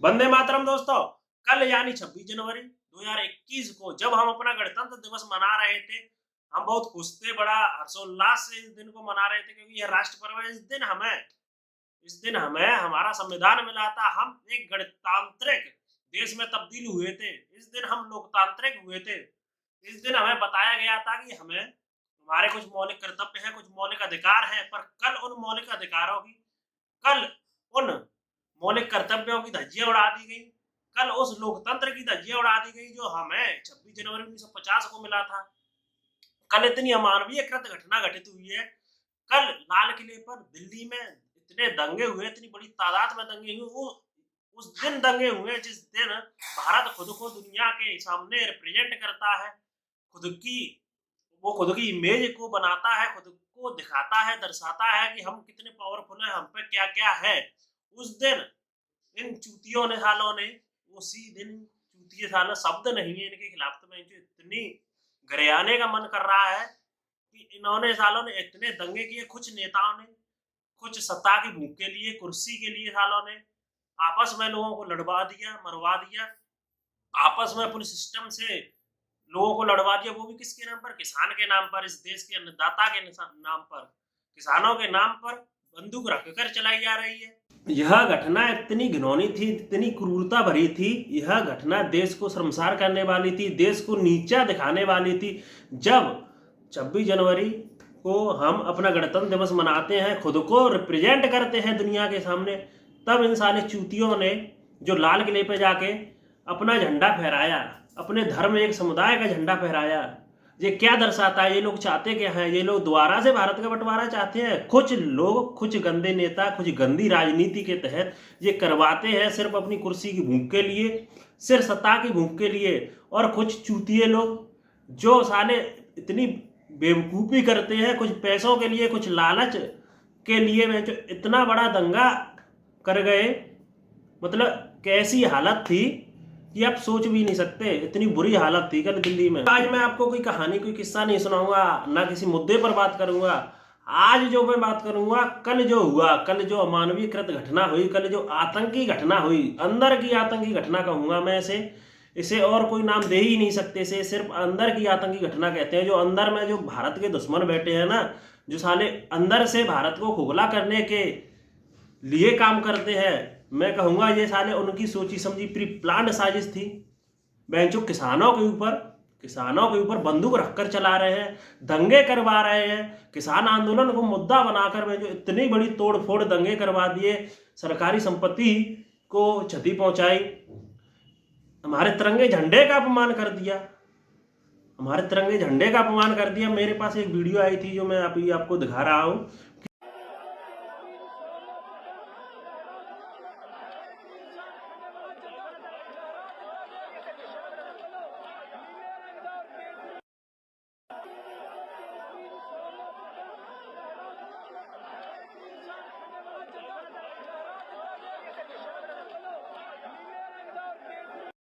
वंदे मातरम दोस्तों। कल यानी 26 जनवरी 2021 को जब हम अपना गणतंत्र दिवस मना रहे थे, हम बहुत खुश थे, बड़ा हर्षोल्लास से इस दिन को मना रहे थे क्योंकि यह राष्ट्र पर्व है। इस दिन हमें हमारा संविधान मिला था। हम एक गणतांत्रिक देश में तब्दील हुए थे। इस दिन हम लोकतांत्रिक हुए थे। इस दिन हमें बताया गया था कि हमें हमारे कुछ मौलिक कर्तव्य हैं, कुछ मौलिक अधिकार हैं, पर कल उन मौलिक कर्तव्यों की धज्जियां उड़ा दी गई। कल उस लोकतंत्र की धज्जियां उड़ा दी गई जो हमें 26 जनवरी 1950 को मिला था। कल इतनी अमानवीय कृत घटना घटित हुई है। कल लाल किले पर दिल्ली में इतने दंगे हुए, इतनी बड़ी तादाद में दंगे हुए। वो उस दिन दंगे हुए जिस दिन भारत खुद को दुनिया के सामने रिप्रेजेंट करता है। खुद की खुद की इमेज को बनाता है, खुद को दिखाता है, दर्शाता है कि हम कितने पावरफुल हैं, हम पे क्या क्या है। उस दिन इन चूतियों ने सालों ने उसी दिन चूतिए सालों शब्द नहीं है इनके खिलाफ, तो मैं इतनी गरियाने का मन कर रहा है कि इन्होंने सालों ने इतने दंगे किए। कुछ नेताओं ने कुछ सत्ता की भूख के लिए, कुर्सी के लिए सालों ने आपस में लोगों को लड़वा दिया, मरवा दिया। आपस में पुलिस सिस्टम से लोगों को लड़वा दिया, वो भी किसके नाम पर? किसान के नाम पर, इस देश के अन्नदाता के नाम पर, किसानों के नाम पर बंदूक रखकर चलाई जा रही है। यह घटना इतनी घिनौनी थी, इतनी क्रूरता भरी थी। यह घटना देश को शर्मसार करने वाली थी, देश को नीचा दिखाने वाली थी। जब 26 जनवरी को हम अपना गणतंत्र दिवस मनाते हैं, खुद को रिप्रेजेंट करते हैं दुनिया के सामने, तब इन साले चूतियों ने जो लाल किले पे जाके अपना झंडा फहराया, अपने धर्म एक समुदाय का झंडा फहराया, ये क्या दर्शाता है? ये लोग चाहते क्या हैं? ये लोग दोबारा से भारत का बंटवारा चाहते हैं। कुछ लोग, कुछ गंदे नेता, कुछ गंदी राजनीति के तहत ये करवाते हैं, सिर्फ अपनी कुर्सी की भूख के लिए, सिर्फ सत्ता की भूख के लिए। और कुछ चूतिए लोग जो साले इतनी बेवकूफ़ी करते हैं, कुछ पैसों के लिए, कुछ लालच के लिए, मैं जो इतना बड़ा दंगा कर गए। मतलब कैसी हालत थी कि आप सोच भी नहीं सकते, इतनी बुरी हालत थी कल दिल्ली में। आज मैं आपको कोई कहानी, कोई किस्सा नहीं सुनाऊंगा, ना किसी मुद्दे पर बात करूंगा। आज जो मैं बात करूंगा, कल जो हुआ, कल जो अमानवीय कृत घटना हुई, कल जो आतंकी घटना हुई, अंदर की आतंकी घटना कहूंगा मैं इसे और कोई नाम दे ही नहीं सकते। इसे सिर्फ अंदर की आतंकी घटना कहते हैं। जो अंदर में जो भारत के दुश्मन बैठे हैं ना, जो साले अंदर से भारत को खोखला करने के लिए काम करते हैं, मैं कहूंगा ये साले उनकी सोची समझी प्री प्लान्ड साजिश थी। बेंचो किसानों के ऊपर बंदूक रखकर चला रहे हैं, दंगे करवा रहे हैं, किसान आंदोलन को मुद्दा बनाकर में जो इतनी बड़ी तोड़ फोड़ दंगे करवा दिए, सरकारी संपत्ति को क्षति पहुंचाई, हमारे तिरंगे झंडे का अपमान कर दिया, मेरे पास एक वीडियो आई थी जो मैं अभी आपको दिखा रहा हूं।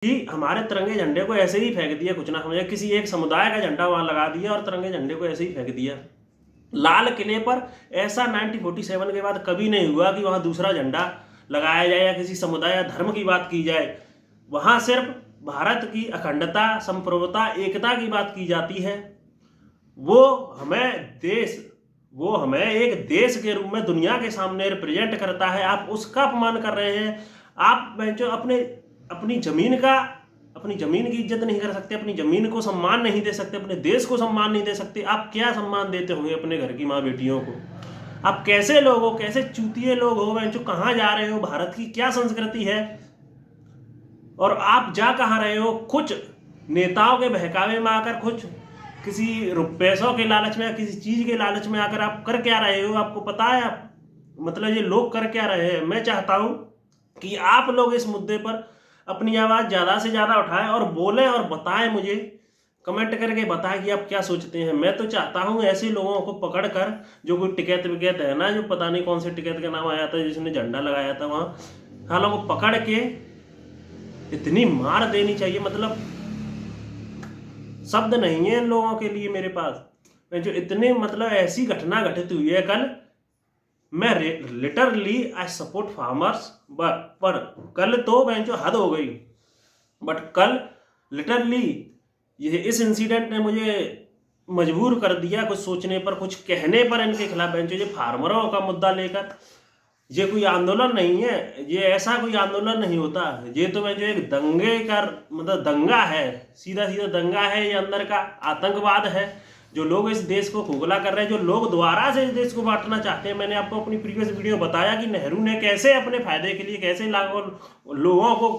कि हमारे तिरंगे झंडे को ऐसे ही फेंक दिया, कुछ ना समझे, किसी एक समुदाय का झंडा वहां लगा दिया और तिरंगे झंडे को ऐसे ही फेंक दिया लाल किले पर। ऐसा 1947 के बाद कभी नहीं हुआ कि वहां दूसरा झंडा लगाया जाए या किसी समुदाय या धर्म की बात की जाए। वहां सिर्फ भारत की अखंडता, संप्रभुता, एकता की बात की जाती है। वो हमें एक देश के रूप में दुनिया के सामने रिप्रेजेंट करता है। आप उसका अपमान कर रहे हैं। आप जो अपनी जमीन की इज्जत नहीं कर सकते, अपनी जमीन को सम्मान नहीं दे सकते, अपने देश को सम्मान नहीं दे सकते। आप क्या सम्मान देते होंगे अपने घर की माँ बेटियों को? आप कैसे लोग हो, कैसे चूतिए लोग हो? जो कहाँ जा रहे हो? भारत की क्या संस्कृति है और आप जा कहाँ रहे हो? कुछ नेताओं के बहकावे में आकर, कुछ किसी पैसों के लालच में, किसी चीज के लालच में आकर आप कर क्या रहे हो? आपको पता है आप, मतलब ये लोग कर क्या रहे हैं? मैं चाहता हूं कि आप लोग इस मुद्दे पर अपनी आवाज ज्यादा से ज्यादा उठाएं और बोलें और बताएं, मुझे कमेंट करके बताएं कि आप क्या सोचते हैं। मैं तो चाहता हूं ऐसे लोगों को पकड़ कर, जो कोई टिकैत विकैत है ना, जो पता नहीं कौन से टिकैत का नाम आया था, जिसने झंडा लगाया था वहां, हालां को पकड़ के इतनी मार देनी चाहिए। मतलब शब्द नहीं है इन लोगों के लिए मेरे पास। जो इतने, मतलब ऐसी घटना घटित हुई है कल मैं लिटरली आई सपोर्ट फार्मर्स, पर कल तो मैं जो हद हो गई। बट कल लिटरली ये इस इंसिडेंट ने मुझे मजबूर कर दिया कुछ सोचने पर, कुछ कहने पर इनके खिलाफ। जो फार्मरों का मुद्दा लेकर ये कोई आंदोलन नहीं है, ये ऐसा कोई आंदोलन नहीं होता। ये तो जो एक दंगे का मतलब दंगा है, सीधा सीधा दंगा है, ये अंदर का आतंकवाद है। जो लोग इस देश को खोखला कर रहे हैं, जो लोग दोबारा से इस देश को बांटना चाहते हैं। मैंने आपको अपनी प्रीवियस वीडियो में बताया कि नेहरू ने कैसे अपने फायदे के लिए कैसे लोगों को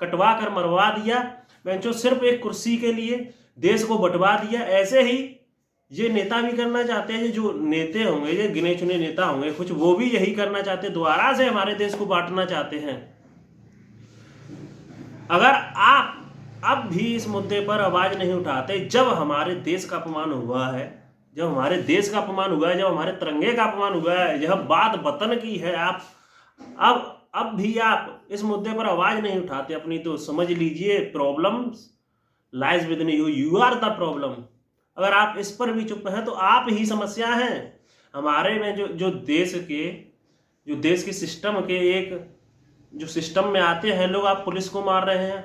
कटवा कर मरवा दिया, बेंचो सिर्फ एक कुर्सी के लिए देश को बंटवा दिया। ऐसे ही ये नेता भी करना चाहते हैं, जो नेता होंगे, ये गिने चुने नेता होंगे कुछ, वो भी यही करना चाहते हैं, दोबारा से हमारे देश को बांटना चाहते हैं। अगर आप अब भी इस मुद्दे पर आवाज नहीं उठाते, जब हमारे देश का अपमान हुआ है, जब हमारे देश का अपमान हुआ है, जब हमारे तिरंगे का अपमान हुआ है, यह बात वतन की है, आप अब भी आप इस मुद्दे पर आवाज नहीं उठाते अपनी, तो समझ लीजिए problem lies within you, you are the problem. अगर आप इस पर भी चुप हैं तो आप ही समस्या हैं। हमारे में जो देश के सिस्टम के एक जो सिस्टम में आते हैं लोग, आप पुलिस को मार रहे हैं,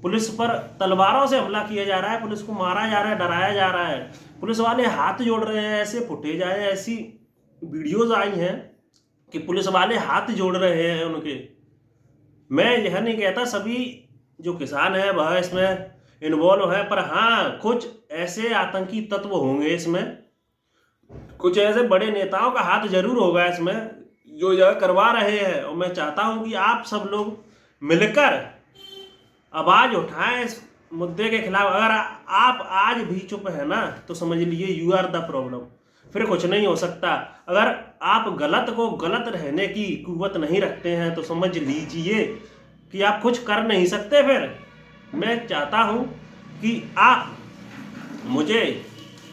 पुलिस पर तलवारों से हमला किया जा रहा है, पुलिस को मारा जा रहा है, डराया जा रहा है, पुलिस वाले हाथ जोड़ रहे हैं। ऐसे फुटेज आए, ऐसी वीडियोज आई हैं कि पुलिस वाले हाथ जोड़ रहे हैं उनके। मैं यह नहीं कहता सभी जो किसान है वह इसमें इन्वॉल्व है, पर हाँ कुछ ऐसे आतंकी तत्व होंगे इसमें, कुछ ऐसे बड़े नेताओं का हाथ जरूर होगा इसमें जो यह करवा रहे हैं। और मैं चाहता हूं कि आप सब लोग मिलकर आवाज उठाएं इस मुद्दे के खिलाफ। अगर आप आज भी चुप है ना, तो समझ लीजिए यू आर द प्रॉब्लम, फिर कुछ नहीं हो सकता। अगर आप गलत को गलत रहने की कुव्वत नहीं रखते हैं तो समझ लीजिए कि आप कुछ कर नहीं सकते। फिर मैं चाहता हूं कि आप मुझे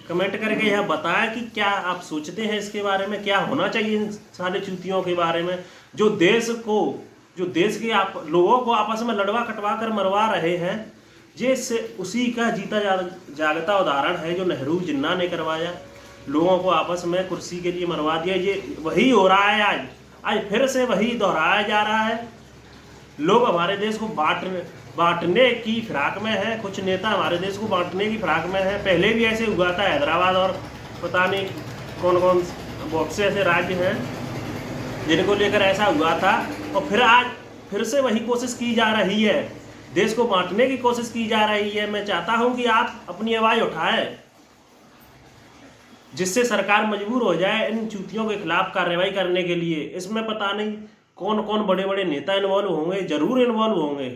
कमेंट करके यह बताएं कि क्या आप सोचते हैं इसके बारे में, क्या होना चाहिए इन सारे चूतियों के बारे में, जो देश के आप लोगों को आपस में लड़वा कटवा कर मरवा रहे हैं। ये उसी का जीता जागता उदाहरण है जो नेहरू जिन्ना ने करवाया, लोगों को आपस में कुर्सी के लिए मरवा दिया। ये वही हो रहा है आज फिर से वही दोहराया जा रहा है। लोग हमारे देश को बांटने की फिराक में है, कुछ नेता हमारे देश को बांटने की फिराक में है। पहले भी ऐसे हुआ था, हैदराबाद और पता नहीं कौन कौन बहुत से ऐसे राज्य हैं जिनको लेकर ऐसा हुआ था। और फिर आज फिर से वही कोशिश की जा रही है, देश को बांटने की कोशिश की जा रही है। मैं चाहता हूं कि आप अपनी आवाज उठाएं, जिससे सरकार मजबूर हो जाए इन चूतियों के खिलाफ कार्रवाई करने के लिए। इसमें पता नहीं कौन कौन बड़े बड़े नेता इन्वॉल्व होंगे, जरूर इन्वॉल्व होंगे,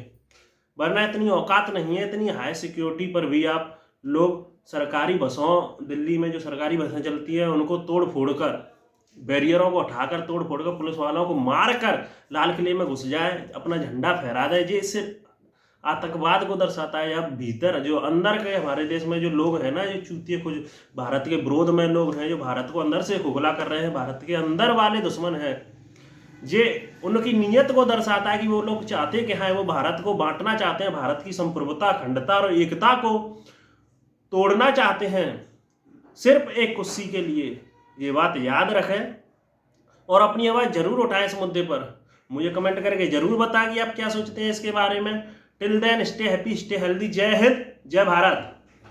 वरना इतनी औकात नहीं है। इतनी हाई सिक्योरिटी पर भी आप लोग सरकारी बसों, दिल्ली में जो सरकारी बसें चलती हैं उनको तोड़ फोड़ कर, बैरियरों को उठाकर तोड़ फोड़ कर, पुलिस वालों को मार कर लाल किले में घुस जाए, अपना झंडा फहरा दे। ये इससे आतंकवाद को दर्शाता है। अब भीतर जो अंदर के हमारे देश में जो लोग हैं ना, जो चूतिए कुछ भारत के विरोध में लोग हैं, जो भारत को अंदर से खोखला कर रहे हैं, भारत के अंदर वाले दुश्मन हैं, ये उनकी नीयत को दर्शाता है कि वो लोग चाहते कि हाँ वो भारत को बांटना चाहते हैं, भारत की संप्रभुता, अखंडता और एकता को तोड़ना चाहते हैं सिर्फ एक कुर्सी के लिए। ये बात याद रखें और अपनी आवाज़ जरूर उठाएं इस मुद्दे पर। मुझे कमेंट करके जरूर बताएं कि आप क्या सोचते हैं इसके बारे में। Till then stay happy, stay healthy. जय हिंद, जय भारत।